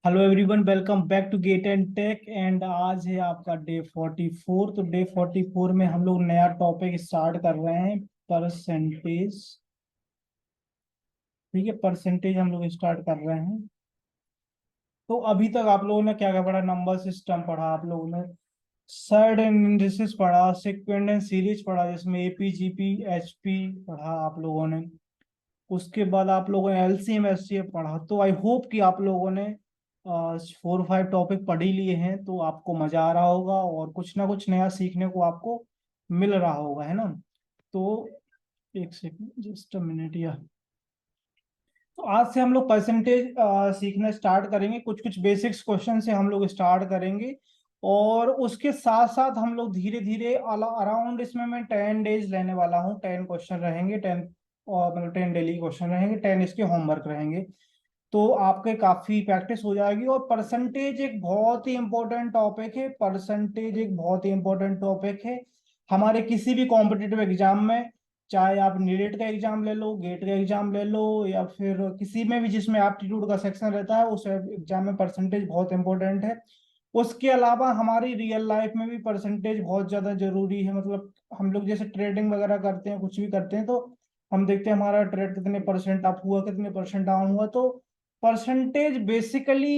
Hello everyone, welcome back to get and tech. And आज है आपका डे 44। तो डे 44 में हम लोग नया टॉपिक स्टार्ट कर रहे हैं, परसेंटेज। ठीक है, परसेंटेज हम लोग स्टार्ट कर रहे हैं। तो अभी तक आप लोगों ने क्या क्या पढ़ा? नंबर सिस्टम पढ़ा, आप लोगों ने सर्ड एंड इंडिसेस पढ़ा, सीक्वेंट एंड सीरीज पढ़ा जिसमें एपी जीपी एचपी पढ़ा आप लोगों ने। उसके बाद आप लोगों ने एलसीएम एचसीएफ पढ़ा। तो आई होप कि आप लोगों ने 4 5 टॉपिक पढ़ ही लिए हैं, तो आपको मजा आ रहा होगा और कुछ ना कुछ नया सीखने को आपको मिल रहा होगा, है ना? तो एक सेकंड, जस्ट अ मिनट या। तो आज से हम लोग परसेंटेज सीखना स्टार्ट करेंगे। कुछ कुछ बेसिक्स क्वेश्चन से हम लोग स्टार्ट करेंगे, और उसके साथ साथ हम लोग धीरे धीरे अराउंड, इसमें मैं 10 डेज लेने वाला हूँ। 10 क्वेश्चन रहेंगे, 10 और मतलब 10 डेली क्वेश्चन रहेंगे, 10 इसके होमवर्क रहेंगे। तो आपके काफी प्रैक्टिस हो जाएगी। और परसेंटेज एक बहुत ही इंपॉर्टेंट टॉपिक है। परसेंटेज एक बहुत ही इंपॉर्टेंट टॉपिक है हमारे किसी भी कॉम्पिटिटिव एग्जाम में। चाहे आप नीट का एग्जाम ले लो, गेट का एग्जाम ले लो, या फिर किसी में भी जिसमें एप्टीट्यूड का सेक्शन रहता है, उस एग्जाम में परसेंटेज बहुत इंपॉर्टेंट है। उसके अलावा हमारी रियल लाइफ में भी परसेंटेज बहुत ज्यादा जरूरी है। मतलब हम लोग जैसे ट्रेडिंग वगैरह करते हैं, कुछ भी करते हैं, तो हम देखते हैं हमारा ट्रेड कितने परसेंट अप हुआ, कितने परसेंट डाउन हुआ। तो परसेंटेज बेसिकली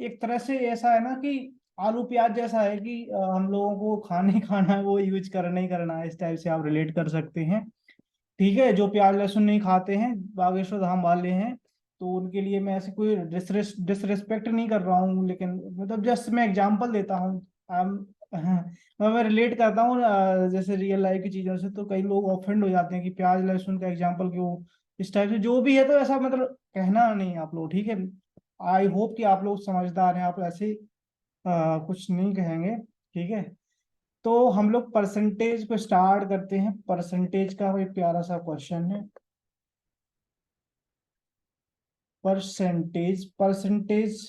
एक तरह से ऐसा है ना कि आलू प्याज जैसा है कि हम लोगों को खाना ही खाना है, वो यूज करना ही करना है। इस टाइप से आप रिलेट कर सकते हैं। ठीक है, जो प्याज लहसुन नहीं खाते हैं, बागेश्वर धाम वाले हैं, तो उनके लिए मैं ऐसे कोई डिसरिस्पेक्ट नहीं कर रहा हूँ, लेकिन मतलब जस्ट मैं एग्जांपल देता हूँ। मैं रिलेट करता हूँ जैसे रियल लाइफ की चीजों से। तो कई लोग ऑफेंड हो जाते हैं कि प्याज लहसुन का एग्जांपल क्यों, इस टाइप से जो भी है। तो ऐसा मतलब कहना नहीं आप लोग, ठीक है? आई होप कि आप लोग समझदार हैं, आप ऐसे कुछ नहीं कहेंगे। ठीक है, तो हम लोग परसेंटेज को स्टार्ट करते हैं। परसेंटेज का एक प्यारा सा क्वेश्चन है। परसेंटेज परसेंटेज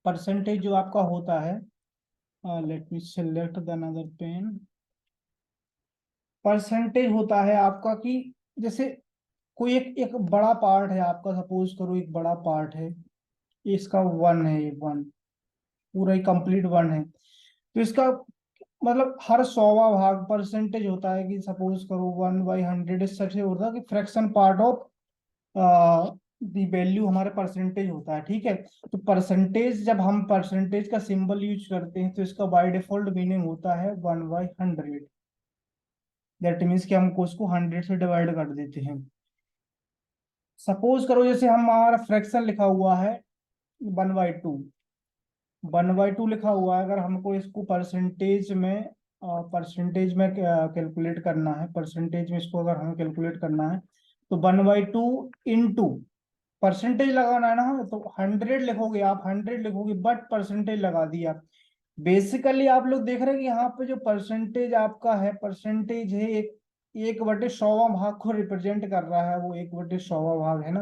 परसेंटेज जो आपका होता है, let me select the another pen. Percentage होता है आपका कि जैसे कोई एक बड़ा पार्ट है आपका, सपोज करो एक बड़ा पार्ट है, इसका 1 है, ये 1 पूरा ही कंप्लीट 1 है। तो इसका मतलब हर 100वां भाग परसेंटेज होता है कि सपोज करो 1/100, इस सबसे होता है कि fraction part of the value हमारा परसेंटेज होता है। ठीक है, तो परसेंटेज, जब हम परसेंटेज का सिंबल यूज करते हैं तो इसका बाय डिफॉल्ट मीनिंग होता है 1/100। दैट मीन्स कि हमको उसको 100 से डिवाइड कर देते हैं। सपोज करो जैसे हमारा फ्रैक्शन लिखा हुआ है 1/2, 1/2 लिखा हुआ है। अगर हमको इसको परसेंटेज में कैलकुलेट करना है, परसेंटेज में इसको अगर हमें कैलकुलेट करना है, तो 1/2 इंटू परसेंटेज लगाना है ना, तो 100 लिखोगे, आप 100 लिखोगे बट परसेंटेज लगा दिया। बेसिकली आप लोग देख रहे हैं कि यहाँ पे जो परसेंटेज आपका है, परसेंटेज है 1/100वां भाग को रिप्रेजेंट कर रहा है। वो 1/100वां भाग है ना,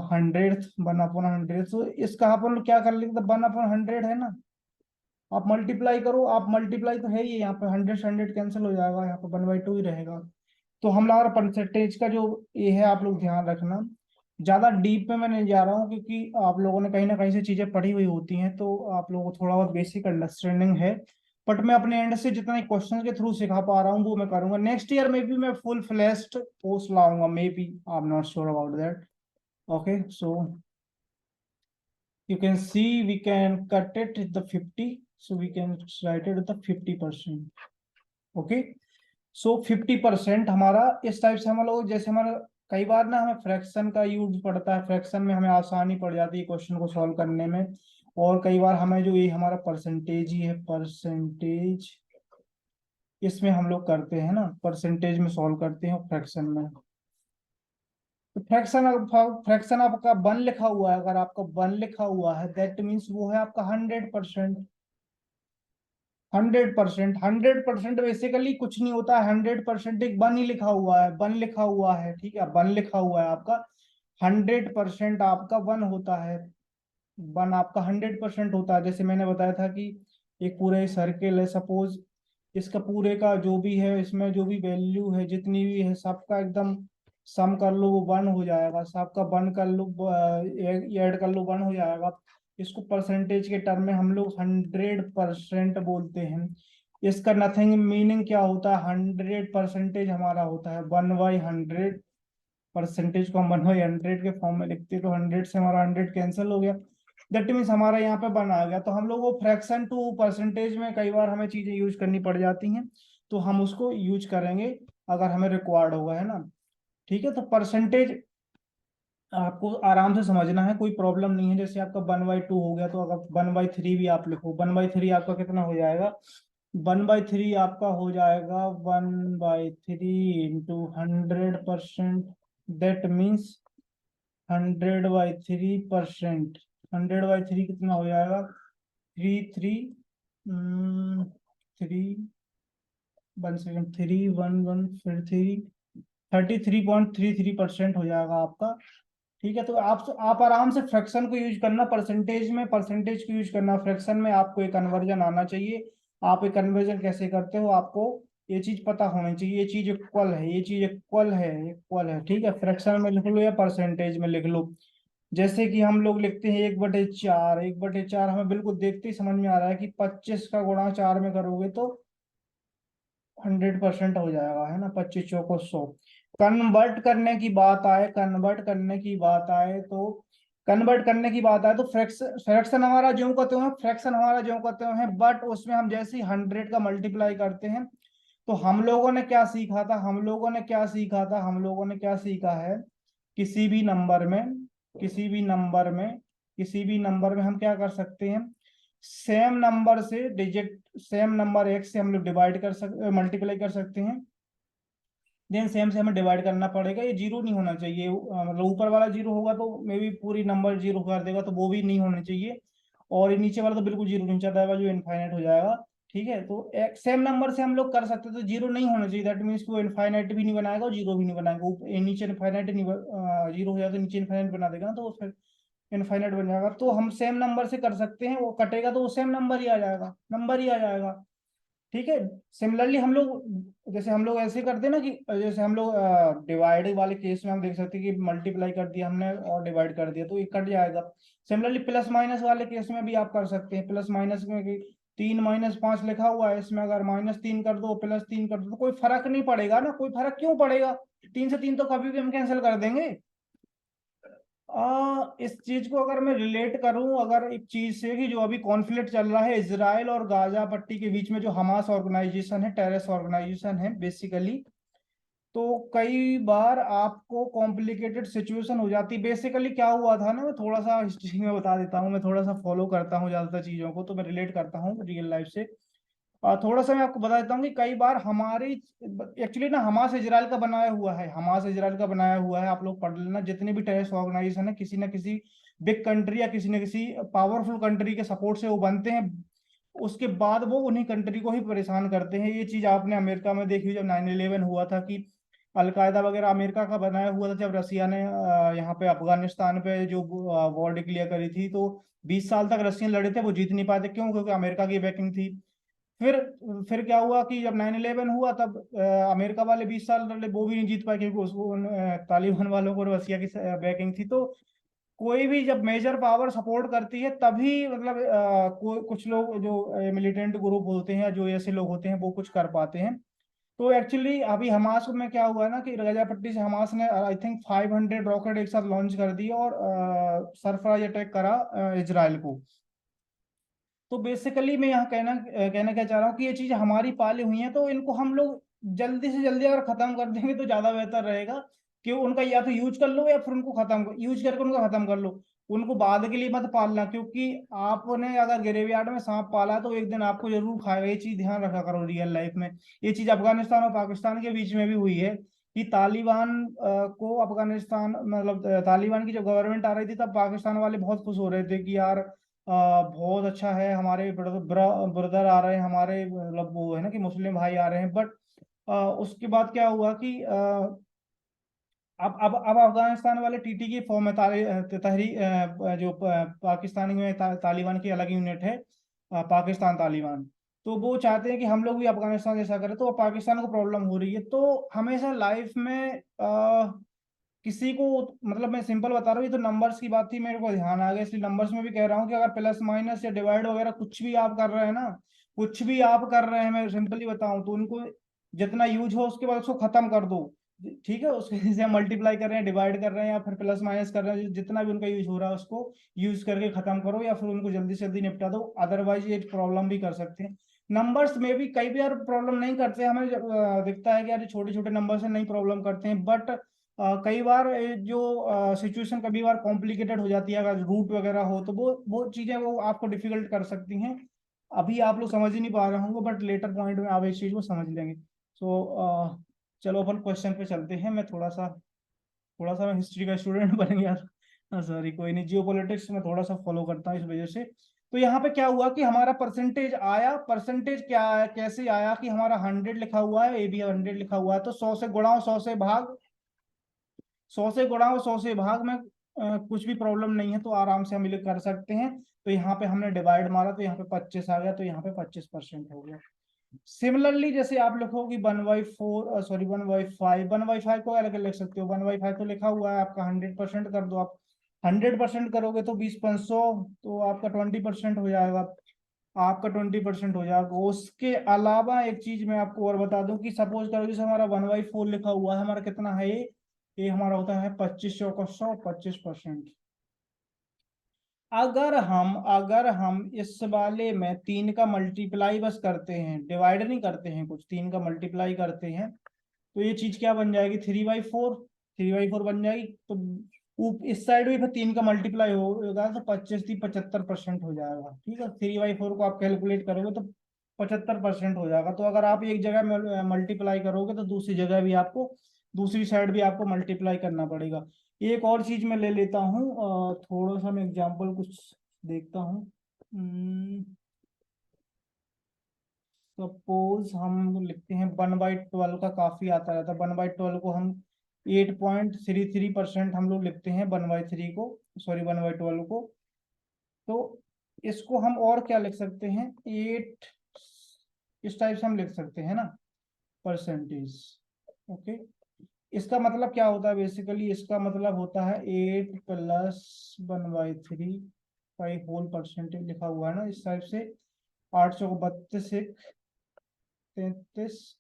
100th, 1/100। तो इसका अपन लोग क्या कर लेंगे, 1/100 है ना, आप मल्टीप्लाई करो। आप मल्टीप्लाई तो है ही, यहाँ पे 100 से 100 कैंसिल हो जाएगा, यहाँ पे 1/2 ही रहेगा। तो हम लोग परसेंटेज का जो ये है, आप लोग ध्यान रखना। ज्यादा डीप में मैं नहीं जा रहा हूँ, क्योंकि आप लोगों ने कहीं ना कहीं से चीजें पढ़ी हुई होती हैं, तो आप लोगों को थोड़ा बहुत बेसिक अंडरस्टैंडिंग है। बट मैं अपने एंड से जितना क्वेश्चन के थ्रू सिखा पा रहा हूँ वो मैं करूंगा। नेक्स्ट ईयर में भी मैं फुल फ्लैश्ड कोर्स लाऊंगा, may be, I am not sure about that. Okay, so you can see we can cut it at the 50, so we can write it at the 50%. Okay, सो 50% हमारा इस type से हम लोग, जैसे हमारा कई बार ना हमें फ्रैक्शन का यूज पड़ता है, फ्रैक्शन में हमें आसानी पड़ जाती है क्वेश्चन को सॉल्व करने में। और कई बार हमें जो ये हमारा परसेंटेज ही है, परसेंटेज, इसमें हम लोग करते हैं ना, परसेंटेज में सॉल्व करते हैं फ्रैक्शन में। तो फ्रैक्शन आपका 1 लिखा हुआ है, अगर आपका 1 लिखा हुआ है दैट मीन्स वो है आपका 100%। 100%, 100% बेसिकली कुछ नहीं होता है। 100% एक 1 ही लिखा हुआ है, 1 लिखा हुआ है, ठीक है, 1 लिखा हुआ है आपका। 100% आपका 1 होता है। 1 आपका 100% होता है। जैसे मैंने बताया था कि एक पूरा सर्किल है, सपोज इसका पूरे का जो भी है, इसमें जो भी वैल्यू है, जितनी भी है, सबका एकदम सम कर लो वो 1 हो जाएगा, सबका 1 कर लो, ऐड कर लो 1 हो जाएगा। इसको परसेंटेज के टर्म में हम लोग 100% बोलते हैं। इसका नथिंग मीनिंग क्या होता है, 100% हमारा होता है 1/100। परसेंटेज को हम 1/100 के फॉर्म में लिखते हैं, तो 100 से हमारा 100 कैंसिल हो गया। दैट मीन्स हमारा यहाँ पे 1 आ गया। तो हम लोग वो फ्रैक्शन टू परसेंटेज में कई बार हमें चीजें यूज करनी पड़ जाती हैं, तो हम उसको यूज करेंगे अगर हमें रिक्वायर्ड होगा, है ना। ठीक है, तो परसेंटेज आपको आराम से समझना है, कोई प्रॉब्लम नहीं है। जैसे आपका 1/2 हो गया, तो अगर 1/3 भी आप लिखो, 1/3 आपका कितना हो जाएगा, 1/3 आपका हो जाएगा 1/3 × 100%। That means 100/3%। 100/3 कितना हो जाएगा, 3 1 सेकेंड, 3 1 1 फिर 33.33% हो जाएगा आपका। ठीक है, तो आप आराम से फ्रैक्शन को यूज करना, परसेंटेज में परसेंटेज को यूज करना, फ्रैक्शन में आपको एक कन्वर्जन आना चाहिए। आप एक कन्वर्जन कैसे करते हो, आपको ये चीज पता होनी चाहिए, ये चीज इक्वल है, ये चीज इक्वल है, इक्वल है। ठीक है, फ्रैक्शन में लिख लो या परसेंटेज में लिख लो। जैसे कि हम लोग लिखते हैं 1/4, 1/4 हमें बिल्कुल देखते ही समझ में आ रहा है कि 25 का गुणा 4 में करोगे तो 100% हो जाएगा, है ना। 25 चौको 100। कन्वर्ट करने की बात आए, कन्वर्ट करने की बात आए तो कन्वर्ट करने की बात आए तो फ्रैक्शन फ्रैक्शन हमारा ज्यों करते हैं, फ्रैक्शन हमारा ज्यों करते हैं, बट उसमें हम जैसे ही 100 का मल्टीप्लाई करते हैं, तो हम लोगों ने क्या सीखा था, हम लोगों ने क्या सीखा था, हम लोगों ने क्या सीखा है, किसी भी नंबर में, किसी भी नंबर में, किसी भी नंबर में हम क्या कर सकते हैं, सेम नंबर से डिजिट, सेम नंबर एक से हम लोग डिवाइड कर सकते, मल्टीप्लाई कर सकते हैं। देन सेम से हमें डिवाइड करना पड़ेगा, ये जीरो नहीं होना चाहिए। मतलब ऊपर वाला जीरो होगा तो मे बी पूरी नंबर जीरो कर देगा, तो वो भी नहीं होना चाहिए। और ये नीचे वाला तो बिल्कुल जीरो नहीं चाहता है, जो इनफाइनाइट हो जाएगा। ठीक है, तो एक सेम नंबर से हम लोग कर सकते हैं, तो जीरो नहीं होना चाहिए। दैट मीन्स वो इनफाइनाइट भी नहीं बनाएगा और जीरो भी नहीं बनाएगा। ये नीचे इनफाइनाइट नहीं, जीरो हो जाए तो नीचे इनफाइनाइट बना देगा ना, तो वो फिर इनफाइनाइट बन जाएगा। तो हम सेम नंबर से कर सकते हैं, वो कटेगा तो वो सेम नंबर ही आ जाएगा, नंबर ही आ जाएगा। ठीक है, सिमिलरली हम लोग, जैसे हम लोग ऐसे करते हैं ना कि जैसे हम लोग डिवाइड वाले केस में हम देख सकते हैं कि मल्टीप्लाई कर दिया हमने और डिवाइड कर दिया तो ये कट जाएगा। सिमिलरली प्लस माइनस वाले केस में भी आप कर सकते हैं, प्लस माइनस में कि 3 - 5 लिखा हुआ है, इसमें अगर -3 कर दो, +3 कर दो, तो कोई फर्क नहीं पड़ेगा ना, कोई फर्क क्यों पड़ेगा, 3 से 3 तो कभी भी हम कैंसिल कर देंगे। इस चीज को अगर मैं रिलेट करूं, अगर एक चीज से कि जो अभी कॉन्फ्लिक्ट चल रहा है इजराइल और गाजा पट्टी के बीच में, जो हमास ऑर्गेनाइजेशन है, टेररिस्ट ऑर्गेनाइजेशन है बेसिकली, तो कई बार आपको कॉम्प्लिकेटेड सिचुएशन हो जाती है। बेसिकली क्या हुआ था ना, मैं थोड़ा सा हिस्ट्री में बता देता हूँ, मैं थोड़ा सा फॉलो करता हूँ ज्यादातर चीजों को, तो मैं रिलेट करता हूँ रियल लाइफ से। थोड़ा सा मैं आपको बता देता हूँ कि कई बार हमारी, एक्चुअली ना हमास इजराइल का बनाया हुआ है, हमास इजराइल का बनाया हुआ है, आप लोग पढ़ लेना। जितने भी टेररिस्ट ऑर्गेनाइजेशन है, किसी ना किसी बिग कंट्री या किसी न किसी पावरफुल कंट्री के सपोर्ट से वो बनते हैं। उसके बाद वो उन्हीं कंट्री को ही परेशान करते हैं। ये चीज आपने अमेरिका में देखी, जब 9/11 हुआ था कि अलकायदा वगैरह अमेरिका का बनाया हुआ था। जब रसिया ने यहाँ पे अफगानिस्तान पे जो वॉर डिक्लेयर करी थी, तो 20 साल तक रशियन लड़े थे, वो जीत नहीं पाए थे। क्यों? क्योंकि अमेरिका की बैकिंग थी। फिर फिर क्या हुआ कि जब 9/11 हुआ, तब अमेरिका वाले 20 साल लड़े, वो भी नहीं जीत पाए, क्योंकि उसको तालिबान वालों को रसिया की बैकिंग थी। तो कोई भी जब मेजर पावर सपोर्ट करती है, तभी मतलब कुछ लोग जो मिलिटेंट ग्रुप होते हैं, जो ऐसे लोग होते हैं, वो कुछ कर पाते हैं। तो एक्चुअली अभी हमास में क्या हुआ है ना कि गजा पट्टी से हमास ने आई थिंक 500 रॉकेट एक साथ लॉन्च कर दिए और सरफराज अटैक करा इजराइल को। तो बेसिकली मैं यहाँ कहना क्या चाह रहा हूँ कि ये चीज हमारी पाली हुई है, तो इनको हम लोग जल्दी से जल्दी अगर खत्म कर देंगे तो ज्यादा बेहतर रहेगा। कि उनका या तो यूज कर लो या फिर उनको खत्म, यूज करके उनको खत्म कर लो। उनको बाद के लिए मत पालना, क्योंकि आपने अगर ग्रेवयार्ड में सांप पाला तो एक दिन आपको जरूर खाएगा। ये चीज ध्यान रखा करो रियल लाइफ में। ये चीज अफगानिस्तान और पाकिस्तान के बीच में भी हुई है कि तालिबान को अफगानिस्तान, मतलब तालिबान की जब गवर्नमेंट आ रही थी, तब पाकिस्तान वाले बहुत खुश हो रहे थे कि यार बहुत अच्छा है, हमारे ब्रदर आ रहे हैं, हमारे मतलब वो है ना कि मुस्लिम भाई आ रहे हैं। बट उसके बाद क्या हुआ कि अब अफगानिस्तान वाले टीटी की फॉर्म में तहरी जो पाकिस्तानी में तालिबान की अलग यूनिट है, पाकिस्तान तालिबान। तो वो चाहते हैं कि हम लोग भी अफगानिस्तान जैसा करें, तो अब पाकिस्तान को प्रॉब्लम हो रही है। तो हमेशा लाइफ में किसी को, मतलब मैं सिंपल बता रहा हूँ, ये तो नंबर्स की बात थी, मेरे को ध्यान आ गया इसलिए नंबर्स में भी कह रहा हूँ कि अगर प्लस माइनस या डिवाइड वगैरह कुछ भी आप कर रहे हैं ना, कुछ भी आप कर रहे हैं, मैं सिंपली बताऊं तो उनको जितना यूज हो उसके बाद उसको खत्म कर दो। ठीक है, उसके जैसे हम मल्टीप्लाई कर रहे हैं, डिवाइड कर रहे हैं या फिर प्लस माइनस कर रहे हैं, जितना भी उनका यूज हो रहा है उसको यूज करके खत्म करो या फिर उनको जल्दी से जल्दी निपटा दो, अदरवाइज ये प्रॉब्लम भी कर सकते हैं। नंबर्स में भी कई बार प्रॉब्लम नहीं करते, हमें दिखता है कि यार छोटे छोटे नंबर से नहीं प्रॉब्लम करते हैं, बट कई बार जो सिचुएशन कभी बार कॉम्प्लिकेटेड हो जाती है, अगर रूट वगैरह हो तो वो चीजें वो आपको डिफिकल्ट कर सकती हैं। अभी आप लोग समझ ही नहीं पा रहे होंगे, बट लेटर पॉइंट में आप इस चीज को समझ लेंगे। सो चलो अपन क्वेश्चन पे चलते हैं। मैं थोड़ा सा मैं हिस्ट्री का स्टूडेंट बन गया था, सॉरी, कोई नहीं, जियो पॉलिटिक्स में थोड़ा सा फॉलो करता हूँ इस वजह से। तो यहाँ पे क्या हुआ कि हमारा परसेंटेज आया, परसेंटेज क्या आया, कैसे आया कि हमारा 100 लिखा हुआ है, ए बी 100 लिखा हुआ है, तो 100 से गुणा 100 से भाग, 100 से गुणा और 100 से भाग में कुछ भी प्रॉब्लम नहीं है, तो आराम से हम ये कर सकते हैं। तो यहाँ पे हमने डिवाइड मारा तो यहाँ पे 25 आ गया, तो यहाँ पे 25% हो गया। सिमिलरली जैसे आप लिखोगे 1/4, सॉरी 1/5, 1/5 को अलग लिख सकते हो, 1/5 तो लिखा हुआ है आपका, 100% कर दो आप, 100% करोगे तो 20/100, तो आपका 20% हो जाएगा, आपका 20% हो जाएगा। उसके अलावा एक चीज मैं आपको और बता दूं कि सपोज करो जैसे हमारा 1/4 लिखा हुआ है, हमारा कितना है ये हमारा होता है 25/100, 25%। अगर हम इस वाले में 3 का मल्टीप्लाई बस करते हैं, डिवाइड नहीं करते हैं कुछ, 3 का मल्टीप्लाई करते हैं, तो ये चीज क्या बन जाएगी, 3/4, 3/4 बन जाएगी। तो इस साइड भी फिर 3 का मल्टीप्लाई होगा तो 25 × 75% हो जाएगा। ठीक है, 3/4 को आप कैलकुलेट करोगे तो 75% हो जाएगा। तो अगर आप एक जगह में मल्टीप्लाई करोगे तो दूसरी जगह भी आपको, दूसरी साइड भी आपको मल्टीप्लाई करना पड़ेगा। एक और चीज मैं ले लेता हूँ, थोड़ा सा मैं एग्जांपल कुछ देखता हूँ। सपोज हम लिखते हैं 1/12 का, काफी आता रहता है 1/12 को हम 8.33% हम लोग लिखते हैं 1/3 को, सॉरी 1/12 को। तो इसको हम और क्या लिख सकते हैं, 8, इस टाइप से हम लिख सकते हैं ना, परसेंटेज। ओके, इसका मतलब क्या होता है, बेसिकली इसका मतलब होता है 8 + 1/3 होल परसेंटेज लिखा हुआ है ना इस टाइप से, 832, 33,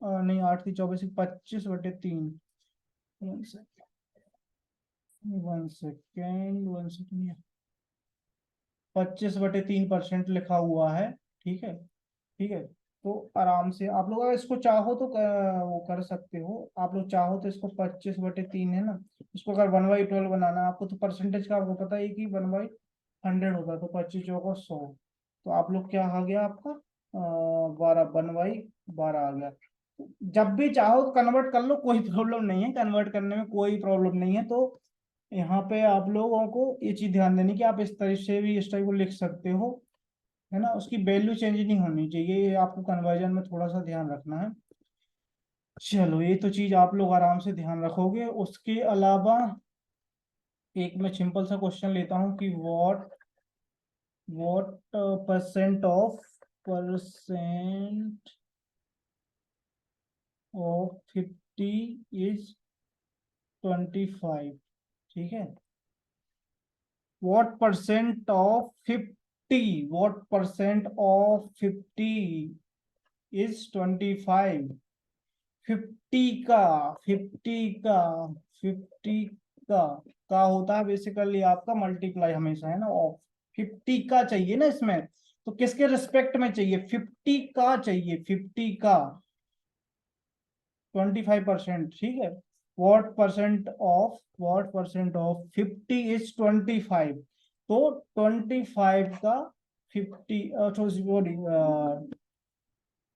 नहीं 8 × 3 = 24, 25/3, 1 सेकेंड 25/3% लिखा हुआ है। ठीक है, ठीक है, तो आराम से आप लोग अगर इसको चाहो तो वो कर सकते हो, आप लोग चाहो तो इसको 25/3 है ना, इसको अगर 1/12 बनाना है आपको, तो परसेंटेज का आपको पता है कि 1/100 होगा, तो 25 × 100, तो आप लोग क्या आ गया आपका 12, 1/12 आ गया। जब भी चाहो तो कन्वर्ट कर लो, कोई प्रॉब्लम नहीं है, कन्वर्ट करने में कोई प्रॉब्लम नहीं है। तो यहाँ पे आप लोगों को ये चीज ध्यान देनी कि आप इस तरह से भी इस टाइप को लिख सकते हो, है ना, उसकी वैल्यू चेंज नहीं होनी चाहिए, ये आपको कन्वर्जन में थोड़ा सा ध्यान रखना है। चलो, ये तो चीज आप लोग आराम से ध्यान रखोगे। उसके अलावा एक मैं सिंपल सा क्वेश्चन लेता हूँ कि व्हाट परसेंट ऑफ 50 इज 25। ठीक है, व्हाट परसेंट ऑफ 50 इज 25। 50 का, 50 का का होता है बेसिकली आपका मल्टीप्लाई हमेशा, है ना, ऑफ 50 का चाहिए ना इसमें, तो किसके रिस्पेक्ट में चाहिए, 50 का चाहिए, 50 का 25%। ठीक है, व्हाट परसेंट ऑफ 50 इज 25, तो 25 का 50, सॉरी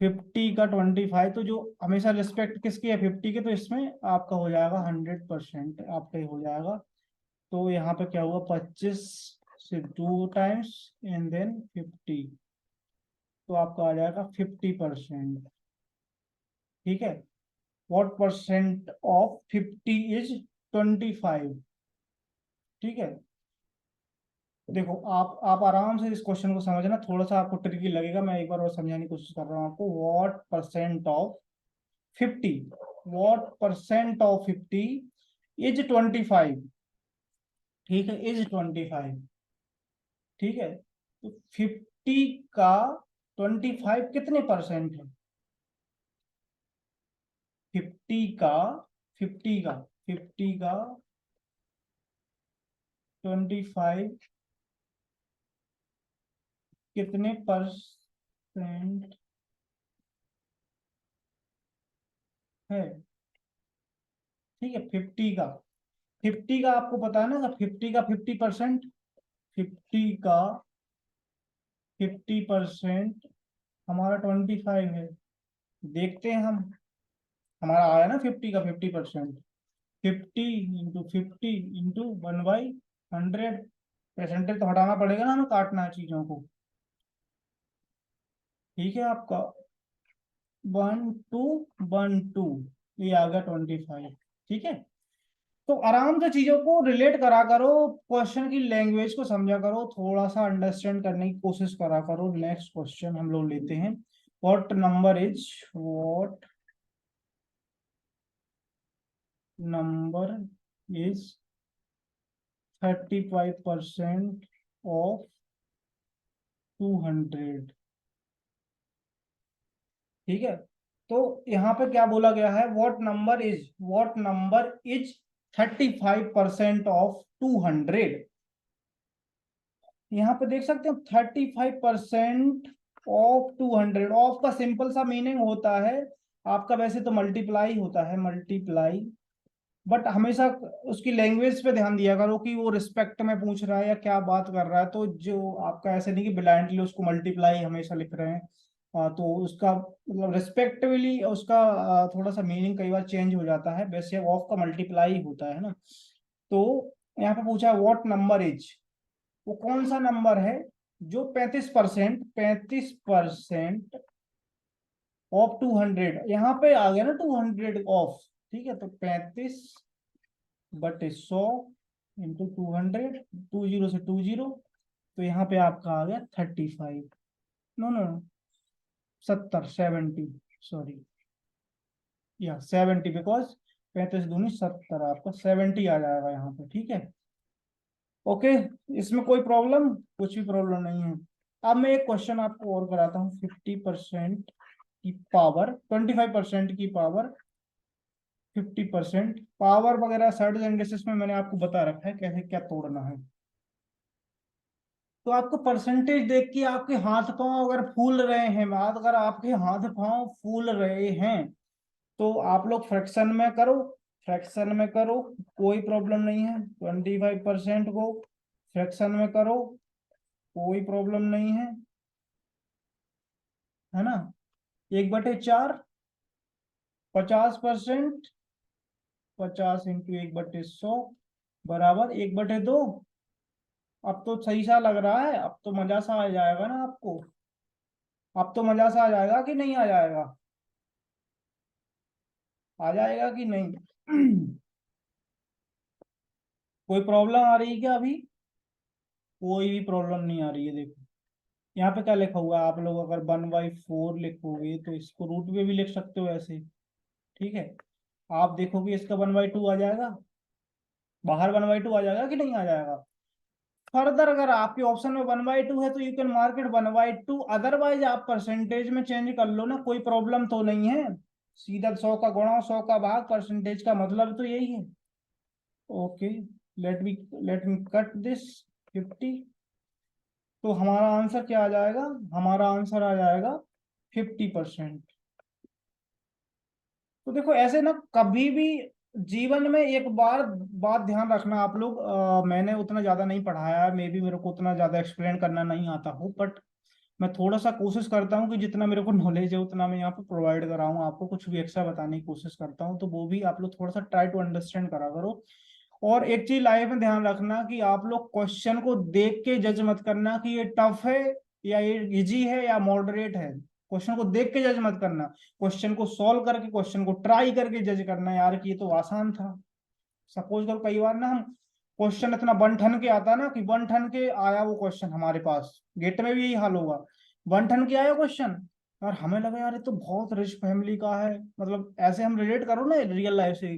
50 का 25, तो जो हमेशा रिस्पेक्ट किसकी है, 50 के, तो इसमें आपका हो जाएगा 100%, आपका ही हो जाएगा। तो यहाँ पे क्या हुआ, 25 से 2 टाइम्स एंड देन 50, तो आपका आ जाएगा 50%। ठीक है, व्हाट परसेंट ऑफ 50 इज 25। ठीक है, देखो आप आराम से इस क्वेश्चन को समझना, थोड़ा सा आपको ट्रिकी लगेगा, मैं एक बार और समझाने की कोशिश कर रहा हूँ आपको। व्हाट परसेंट ऑफ 50 इज 25, ठीक है, इज 25, ठीक है। तो 50 का 25 कितने परसेंट है? 50 का 50 का 50 का 25 कितने परसेंट है? ठीक है, 50 का आपको पता है ना, 50 का 50%, 50 का 50% हमारा 25 है। देखते हैं हम, हमारा आया ना 50 का 50%, 50 × 50 × 1/100। परसेंटेज तो हटाना पड़ेगा ना, हमें काटना है चीजों को। ठीक है, आपका 1212, ये आ गया 25, ठीक है। तो आराम से चीजों को रिलेट करा करो, क्वेश्चन की लैंग्वेज को समझा करो, थोड़ा सा अंडरस्टैंड करने की कोशिश करा करो। नेक्स्ट क्वेश्चन हम लोग लेते हैं। What number is 35% of 200? ठीक है, तो यहाँ पे क्या बोला गया है, व्हाट नंबर इज 35% ऑफ 200। यहाँ पे देख सकते हो 35% ऑफ 200। ऑफ का सिंपल सा मीनिंग होता है आपका, वैसे तो मल्टीप्लाई होता है, मल्टीप्लाई, बट हमेशा उसकी लैंग्वेज पे ध्यान दिया करो कि वो रिस्पेक्ट में पूछ रहा है या क्या बात कर रहा है। तो जो आपका ऐसे नहीं कि ब्लाइंडली उसको मल्टीप्लाई हमेशा लिख रहे हैं। तो उसका मतलब रिस्पेक्टिवली उसका थोड़ा सा मीनिंग कई बार चेंज हो जाता है। वैसे ऑफ का मल्टीप्लाई होता है ना। तो यहाँ पे पूछा है व्हाट नंबर इज, वो कौन सा नंबर है जो 35% ऑफ 200। यहाँ पे आ गया ना 200 ऑफ, ठीक है। तो 35/100 × 200, 20 से 20, तो यहाँ पे आपका आ गया 35, नो नो 70 सॉरी, या 70, बिकॉज 35×2 = 70, आपका 70 आ जाएगा यहाँ पे, ठीक है। ओके, इसमें कोई प्रॉब्लम, कुछ भी प्रॉब्लम नहीं है। अब मैं एक क्वेश्चन आपको और कराता हूँ। 50% की पावर 25% की पावर 50%, पावर वगैरह सर्टेज एंड में मैंने आपको बता रखा है कैसे क्या तोड़ना है। तो आपको परसेंटेज देख के आपके हाथ पांव अगर फूल रहे हैं, अगर आपके हाथ पांव फूल रहे हैं, तो आप लोग फ्रैक्शन में करो, फ्रैक्शन में करो, कोई प्रॉब्लम नहीं है। 25% को फ्रैक्शन में करो, कोई प्रॉब्लम नहीं है ना। 1/4, 50%, 50 × 1/100 बराबर 1/2। अब तो सही सा लग रहा है, अब तो मजा सा आ जाएगा ना आपको। अब तो मजा सा आ जाएगा कि नहीं आ जाएगा? आ जाएगा कि नहीं? कोई प्रॉब्लम आ रही है क्या अभी? कोई भी प्रॉब्लम नहीं आ रही है। देखो यहाँ पे क्या लिखा हुआ है, आप लोग अगर 1/4 लिखोगे तो इसको रूट में भी लिख सकते हो ऐसे, ठीक है। आप देखोगे इसका 1/2 आ जाएगा, बाहर 1/2 आ जाएगा कि नहीं आ जाएगा? फर्दर अगर आपके ऑप्शन में 1/2 है तो you can mark it 1/2, otherwise आप परसेंटेज में चेंज कर लो ना, कोई प्रॉब्लम तो नहीं है। सीधा 100 का गुणा 100 का भाग, परसेंटेज का मतलब तो यही है। Okay, let me cut this 50। तो हमारा आंसर क्या आ जाएगा? हमारा आंसर आ जाएगा 50%। तो देखो ऐसे ना कभी भी जीवन में एक बार बात ध्यान रखना आप लोग, मैंने उतना ज्यादा नहीं पढ़ाया है, मे बी मेरे को उतना ज्यादा एक्सप्लेन करना नहीं आता हो, बट मैं थोड़ा सा कोशिश करता हूँ कि जितना मेरे को नॉलेज है उतना मैं यहाँ पे प्रोवाइड कराऊँ आपको। कुछ भी एक्स्ट्रा बताने की कोशिश करता हूँ, तो वो भी आप लोग थोड़ा सा ट्राई टू अंडरस्टैंड करा करो। और एक चीज लाइफ में ध्यान रखना कि आप लोग क्वेश्चन को देख के जज मत करना कि ये टफ है या ये इजी है या मॉडरेट है। क्वेश्चन को देख के जज मत करना, क्वेश्चन को सॉल्व करके, क्वेश्चन को ट्राई करके जज करना यार कि ये तो आसान था। सपोज करो कई बार ना हम क्वेश्चन इतना बन ठन के आता ना कि बन ठन के आया वो क्वेश्चन हमारे पास, गेट में भी यही हाल होगा, बन ठन के आया क्वेश्चन, और हमें लगा यार ये तो बहुत रिच फैमिली का है, मतलब ऐसे हम रिलेट करो ना रियल लाइफ से,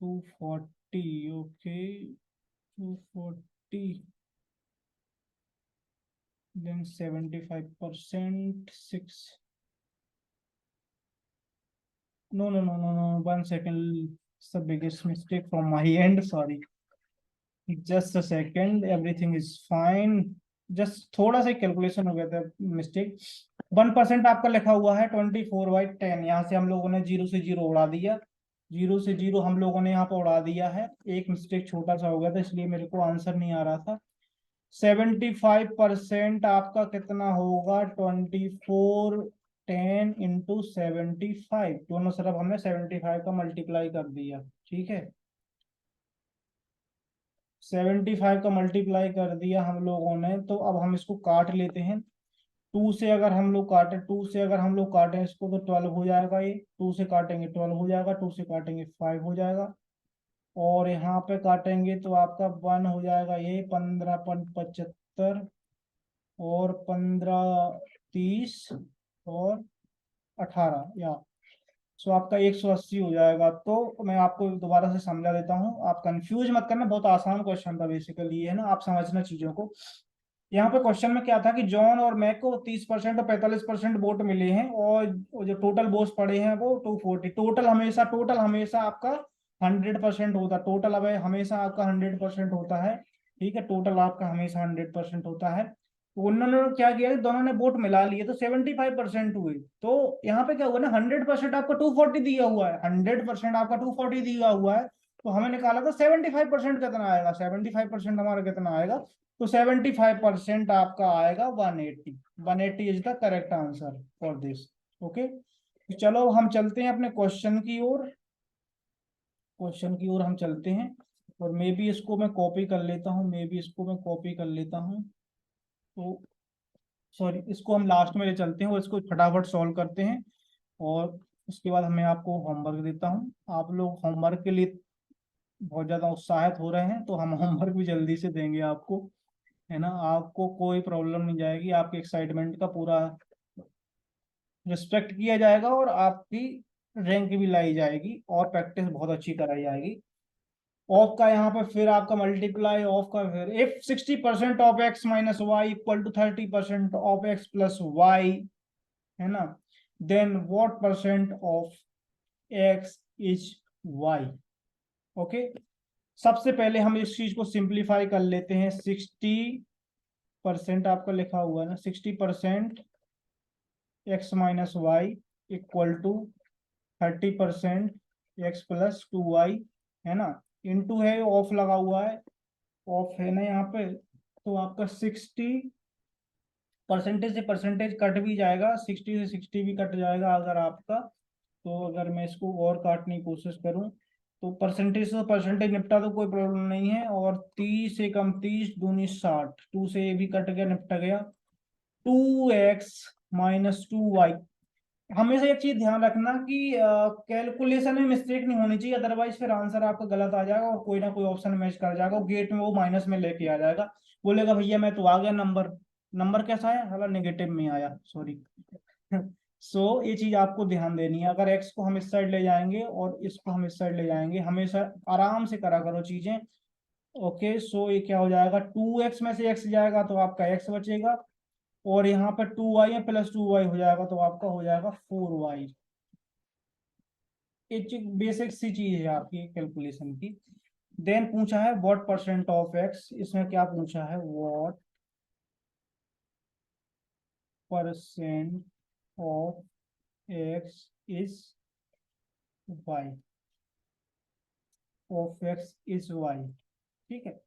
240, okay, 240, then 75%, 6, no, 1 second, it's the biggest mistake from my end, sorry, just a second, everything is fine, just थोड़ा सा कैलकुलेशन हो गया था, मिस्टेक। 1% आपका लिखा हुआ है 24/10, यहाँ से हम लोगों ने जीरो से जीरो उड़ा दिया, जीरो से जीरो हम लोगों ने यहाँ पर उड़ा दिया है, एक मिस्टेक छोटा सा हो गया था इसलिए मेरे को आंसर नहीं आ रहा था। 75% आपका कितना होगा, 24/10 × 75, दोनों तरफ हमने 75 का मल्टीप्लाई कर दिया, ठीक है, 75 का मल्टीप्लाई कर दिया हम लोगों ने, तो अब हम इसको काट लेते हैं। टू से अगर हम लोग काटें इसको तो 12 हो जाएगा, ये 2 से काटेंगे 12 हो जाएगा, 2 से काटेंगे 5 हो जाएगा, और यहाँ पे काटेंगे तो आपका 1 हो जाएगा, ये 15×75, और 15×30, और 18, या सो आपका 180 हो जाएगा। तो मैं आपको दोबारा से समझा देता हूँ, आप कंफ्यूज मत करना, बहुत आसान क्वेश्चन था बेसिकली, है ना, आप समझना चीजों को। यहाँ पे क्वेश्चन में क्या था कि जॉन और मैक को 30% और 45% वोट मिले हैं, और जो टोटल वोट्स पड़े हैं वो 240, टोटल हमेशा आपका 100% होता है, टोटल अब हमेशा आपका 100% होता है, ठीक है, टोटल आपका हमेशा 100% होता है। तो उन्होंने क्या किया कि दोनों ने वोट मिला लिए तो 75% हुए, तो यहाँ पे क्या हुआ ना, 100% आपका 240 दिया हुआ है, 100% आपका 240 दिया हुआ है, तो हमें निकाला था 75% कितना आएगा, 75% हमारा कितना आएगा, तो 75% आपका आएगा 180, 180 is the correct answer for this, okay. तो चलो हम चलते हैं अपने क्वेश्चन की ओर, हम चलते हैं, और मे भी इसको मैं कॉपी कर लेता हूँ, तो सॉरी, इसको हम लास्ट में ले चलते हैं और इसको फटाफट सॉल्व करते हैं, और उसके बाद मैं आपको होमवर्क देता हूँ। आप लोग होमवर्क के लिए बहुत ज्यादा उत्साहित हो रहे हैं, तो हम होमवर्क भी जल्दी से देंगे आपको, है ना, आपको कोई प्रॉब्लम नहीं जाएगी, आपके एक्साइटमेंट का पूरा रिस्पेक्ट किया जाएगा, और आपकी रैंक भी लाई जाएगी, और प्रैक्टिस बहुत अच्छी कराई जाएगी। ऑफ का यहाँ पे फिर आपका मल्टीप्लाई, ऑफ का फिर if 60% of x minus y equal to 30% of x plus y, है ना, then what percent of x is y, okay. सबसे पहले हम इस चीज को सिंप्लीफाई कर लेते हैं, 60% आपका लिखा हुआ है ना, 60% x minus y equal to 30% x plus 2y, है ना, इनटू है, ऑफ लगा हुआ है, ऑफ है ना यहाँ पे, तो आपका 60 परसेंटेज से परसेंटेज कट भी जाएगा, 60 से 60 भी कट जाएगा अगर आपका, तो अगर मैं इसको और काटने की कोशिश करूं तो परसेंटेज से परसेंटेज निपटा तो कोई प्रॉब्लम नहीं है, और 30 से कम 30 दूनी 60, 2 से ये भी कट गया, निपटा गया, 2x - 2y। हमेशा एक चीज ध्यान रखना कि कैलकुलेशन में मिस्टेक नहीं होनी चाहिए, अदरवाइज फिर आंसर आपका गलत आ जाएगा, और कोई ना कोई ऑप्शन मैच कर जाएगा, गेट में वो माइनस में लेके आ जाएगा, बोलेगा भैया मैं तो आ गया, नंबर नंबर कैसा आया, हला नेगेटिव में आया, सॉरी। सो ये चीज आपको ध्यान देनी है, अगर एक्स को हम इस साइड ले जाएंगे और इसको हम इस साइड ले जाएंगे, हमेशा आराम से करा करो चीजें, ओके। सो ये क्या हो जाएगा, 2x में से x जाएगा तो आपका x बचेगा, और यहाँ पर 2y है प्लस 2y हो जाएगा, तो आपका हो जाएगा 4y। एक बेसिक सी चीज है आपकी कैलकुलेशन की। देन पूछा है व्हाट परसेंट ऑफ एक्स, इसमें क्या पूछा है, what percent of x is y, of x is y, ठीक है।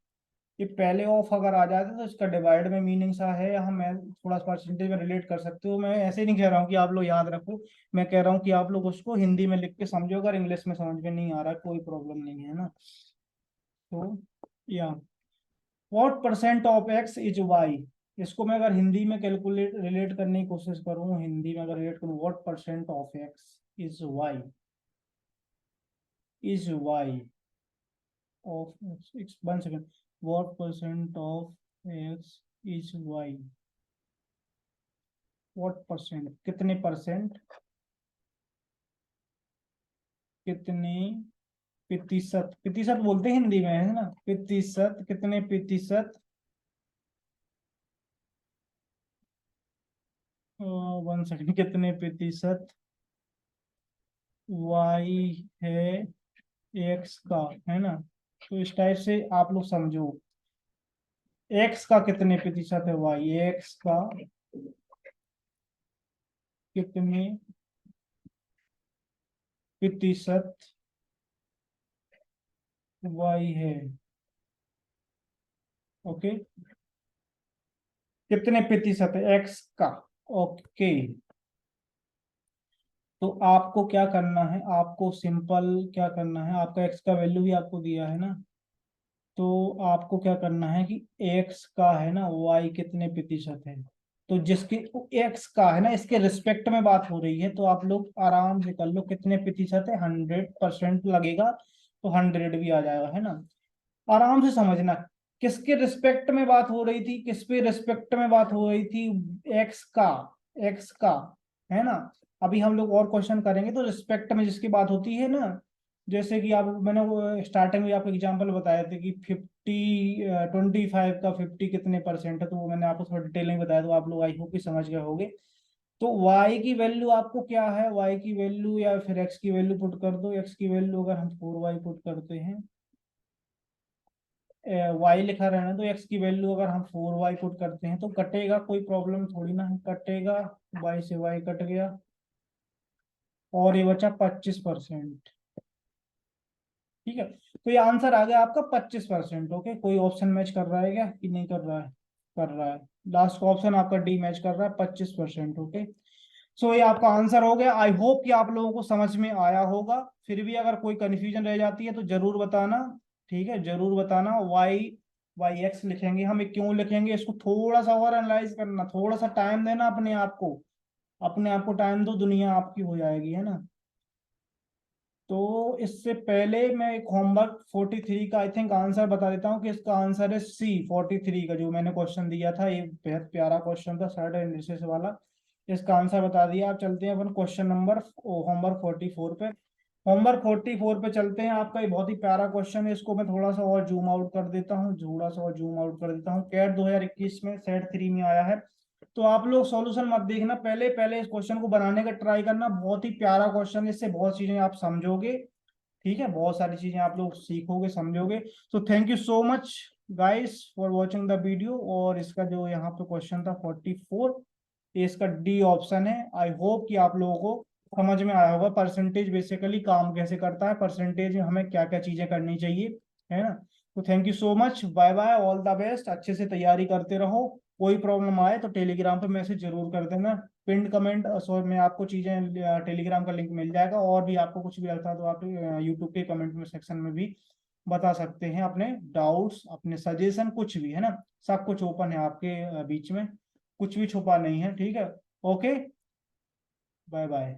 ये पहले ऑफ अगर आ जाता तो इसका डिवाइड में मीनिंग सा है, यहाँ मैं थोड़ा परसेंटेज में रिलेट कर सकते हो, मैं ऐसे नहीं कह रहा हूँ कि आप लोग याद रखो, मैं कह रहा हूँ कि आप लोग उसको हिंदी में लिख के समझो, अगर इंग्लिश में समझ में नहीं आ रहा कोई प्रॉब्लम नहीं है ना। तो या what percent of x is y, इसको मैं अगर हिंदी में कैलकुलेट रिलेट करने की कोशिश करूँ, हिंदी में अगर रिलेट करूँ, what percent of x is y, is y of x, 1 second, what percent of x is y, what percent, कितने परसेंट, कितने प्रतिशत, प्रतिशत बोलते हैं हिंदी में, है ना, प्रतिशत, कितने प्रतिशत, 1 सेकंड, कितने प्रतिशत वाई है एक्स का, है ना। तो इस टाइप से आप लोग समझो, एक्स का कितने प्रतिशत है, वाई एक्स का कितने प्रतिशत वाई है, ओके, कितने प्रतिशत है एक्स का, ओके। तो आपको क्या करना है, आपको सिंपल क्या करना है, आपका एक्स का वैल्यू भी आपको दिया है ना, तो आपको क्या करना है कि एक्स का है ना वाई कितने प्रतिशत है, तो जिसके एक्स का है ना इसके रिस्पेक्ट में बात हो रही है, तो आप लोग आराम से कर लो, कितने प्रतिशत है, 100% लगेगा, तो 100 भी आ जाएगा, है ना। आराम से समझना, किसके रिस्पेक्ट में बात हो रही थी, किस पे रिस्पेक्ट में बात हो रही थी, एक्स का, एक्स का, है ना। अभी हम लोग और क्वेश्चन करेंगे तो रिस्पेक्ट में जिसकी बात होती है ना, जैसे कि आप, मैंने वो स्टार्टिंग में आपको एग्जांपल बताए थे कि 25 का 50 कितने परसेंट है, तो वो मैंने आपको थोड़ा डिटेल में बताया, तो आप लोग आई होप कि समझ गए होंगे। तो y की वैल्यू आपको क्या है, y की वैल्यू या फिर x की वैल्यू पुट कर दो, x की वैल्यू अगर हम 4y पुट करते हैं, y लिखा रहना, तो x की वैल्यू अगर हम 4y पुट करते हैं तो कटेगा, कोई प्रॉब्लम थोड़ी ना है, कटेगा, y से y कट गया, और ये बचा 25%, ठीक है। तो ये आंसर आ गया आपका 25%, ओके। कोई ऑप्शन मैच कर रहा है क्या कि नहीं कर रहा है, कर रहा है, लास्ट का ऑप्शन आपका डी मैच कर रहा है, 25%, ओके। सो ये आपका आंसर हो गया। आई होप कि आप लोगों को समझ में आया होगा, फिर भी अगर कोई कंफ्यूजन रह जाती है तो जरूर बताना, ठीक है, जरूर बताना। वाई एक्स लिखेंगे हम, क्यों लिखेंगे इसको, थोड़ा सा और एनालाइज करना, थोड़ा सा टाइम देना अपने आप को, अपने आप को टाइम दो, दुनिया आपकी हो जाएगी, है ना। तो इससे पहले मैं एक होमवर्क 43 का आई थिंक आंसर बता देता हूँ कि इसका आंसर है सी, 43 का जो मैंने क्वेश्चन दिया था, ये बेहद प्यारा क्वेश्चन था, सर्ट एनालिसिस वाला, इसका आंसर बता दिया। आप चलते हैं अपन क्वेश्चन नंबर होमवर्क 44 पे, होमवर्क 44 पे चलते हैं। आपका ये बहुत ही प्यारा क्वेश्चन है, इसको मैं थोड़ा सा और जूम आउट कर देता हूँ, थोड़ा सा और जूम आउट कर देता हूँ, कैट 2021 में सेट 3 में आया है। तो आप लोग सॉल्यूशन मत देखना, पहले पहले इस क्वेश्चन को बनाने का ट्राई करना, बहुत ही प्यारा क्वेश्चन है, इससे बहुत चीजें आप समझोगे, ठीक है, बहुत सारी चीजें आप लोग सीखोगे, समझोगे। तो thank you so much guys for watching the video. और इसका जो यहाँ पे क्वेश्चन था 44, ये इसका डी ऑप्शन है। आई होप कि आप लोगों को समझ में आया होगा परसेंटेज बेसिकली काम कैसे करता है, परसेंटेज में हमें क्या क्या चीजें करनी चाहिए, है ना। तो thank you so much, bye bye, all the best, अच्छे से तैयारी करते रहो। कोई प्रॉब्लम आए तो टेलीग्राम पे मैसेज जरूर कर देना, पिंड कमेंट सो में आपको चीजें, टेलीग्राम का लिंक मिल जाएगा, और भी आपको कुछ भी लगता है तो आप यूट्यूब के कमेंट में सेक्शन में भी बता सकते हैं अपने डाउट्स, अपने सजेशन, कुछ भी, है ना। सब कुछ ओपन है आपके बीच में, कुछ भी छुपा नहीं है, ठीक है। Okay, bye bye.